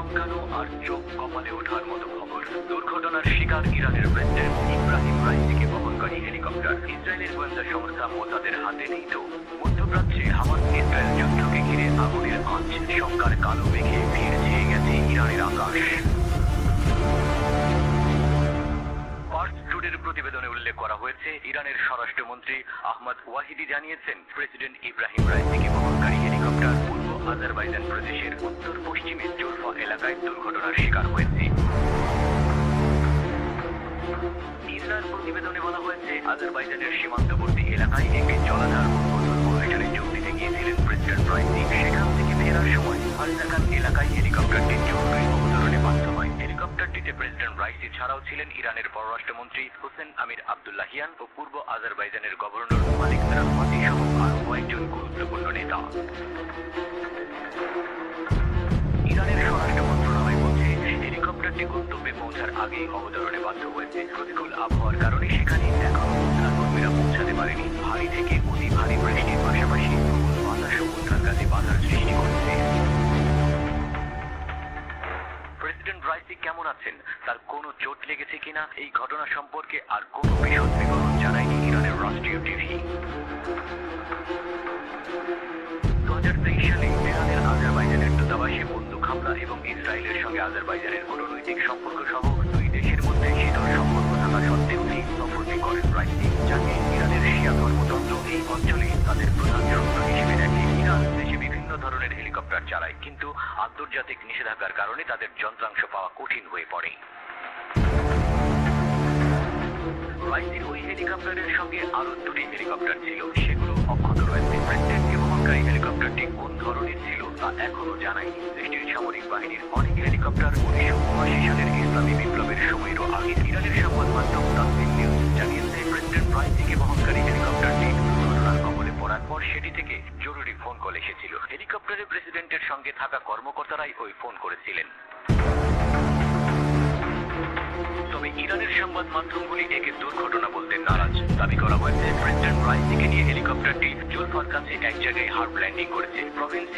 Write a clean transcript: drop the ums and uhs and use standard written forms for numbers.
চমকানো আর চোখ কপালে ওঠার মতো খবর। দুর্ঘটনার শিকার ইরানের প্রেসিডেন্ট ইব্রাহিম রাইসিকে বহনকারী হেলিকপ্টার। ইসরায়েলের গোয়েন্দা সংস্থা মোসাদের হাতে নেই তো। মধ্যপ্রাচ্যে হামাস ইসরায়েল যুদ্ধকে ঘিরে আগুনের আঁচ, শঙ্কার কালো মেঘে ভিড় ছেয়ে গেছে ইরানের আকাশ। প্রতিবেদনে উল্লেখ করা হয়েছে, ইরানের স্বরাষ্ট্রমন্ত্রী আহমদ ওয়াহিদি জানিয়েছেন, প্রেসিডেন্ট ইব্রাহিম রাইসিকে বহনকারী হেলিকপ্টার পূর্ব আজারবাইজান প্রদেশের উত্তর পশ্চিমে জুলফা এলাকায় দুর্ঘটনার শিকার হয়েছে। ইসরায়েল প্রতিবেদনে বলা হয়েছে, আজারবাইজানের সীমান্তবর্তী এলাকায় একটি জলাধার উদ্বোধন অনুষ্ঠানে যোগ দিতে গিয়েছিলেন প্রেসিডেন্ট রাইসি। সেখান থেকে ফেরার সময় আলজাকান এলাকায় হেলিকপ্টারটি জরুরি অবতরণে বাধ্য হয়। হেলিকপ্টারটিতে প্রেসিডেন্ট রাইসি ছাড়াও ছিলেন ইরানের পররাষ্ট্রমন্ত্রী হোসেন আমির আবদুল্লাহিয়ান ও পূর্ব আজারবাইজানের গভর্নর মালিক রাহমাতি সহ আরও কয়েকজন গুরুত্বপূর্ণ নেতা। ইরানের স্বরাষ্ট্র মন্ত্রণালয় বলছে, হেলিকপ্টারটি গন্তব্যে পৌঁছার আগেই অবতরণে বাধ্য হয়েছে। প্রতিকূল আবহাওয়ার কারণে সেখানে এখনও উদ্ধারকর্মীরা পৌঁছাতে পারেনি। ভারী থেকে অতি ভারী বৃষ্টির পাশাপাশি বাতাসও উদ্ধার কাজে বাধার সৃষ্টি করছে। প্রেসিডেন্ট রাইসি কেমন আছেন, তার কোনো চোট লেগেছে কিনা, এই ঘটনা সম্পর্কে আর কোনো বিশদ বিবরণ জানায়নি ইরানের রাষ্ট্রীয় টিভি। 2023 সালে ইরানের আজারবাইজানের দূতাবাসে বন্দুক হামলা এবং ইসরায়েলের সঙ্গে আজারবাইজানের কূটনৈতিক সম্পর্ক সহ দুই দেশের মধ্যে শীতল সম্পর্ক থাকা সত্ত্বেও এই সফরটি করেন রাইসি, যাকে ইরানের শিয়া ধর্মতন্ত্র এই অঞ্চলে তাদের প্রধান শত্রু হিসেবে দেখে। ইরান দেশে বিভিন্ন ধরনের হেলিকপ্টার চালায়, কিন্তু আন্তর্জাতিক নিষেধাজ্ঞার কারণে তাদের যন্ত্রাংশ পাওয়া কঠিন হয়ে পড়ে। রাইসির ওই হেলিকপ্টারের সঙ্গে আরও দুটি হেলিকপ্টার ছিল, সেগুলো অক্ষত রয়েছে। প্রেসিডেন্টকে বহনকারী হেলিকপ্টারটি কোন ধরনের ছিল তা এখনও জানায়নি। দেশটির সামরিক বাহিনীর অনেক হেলিকপ্টার 1979 সালের ইসলামী বিপ্লবের সময়েরও আগে। ইরানের সংবাদ মাধ্যম তাসনিম নিউজ জানিয়েছে, প্রেসিডেন্ট রাইসিকে বহনকারী হেলিকপ্টারটি দুর্ঘটনার কবলে পড়ার পর সেটি থেকে জরুরি ফোন কল এসেছিল। হেলিকপ্টারে প্রেসিডেন্টের সঙ্গে থাকা কর্মকর্তারাই ওই ফোন করেছিলেন। তবে ইরানের সংবাদ মাধ্যমগুলি একে দুর্ঘটনা বলতে নারাজ। দাবি করা হয়েছে, প্রেসিডেন্ট রাইসিকে নিয়ে হেলিকপ্টারটি জুলফার কাছে এক জায়গায় হার্ড ল্যান্ডিং করেছে। প্রভিন্সিয়াল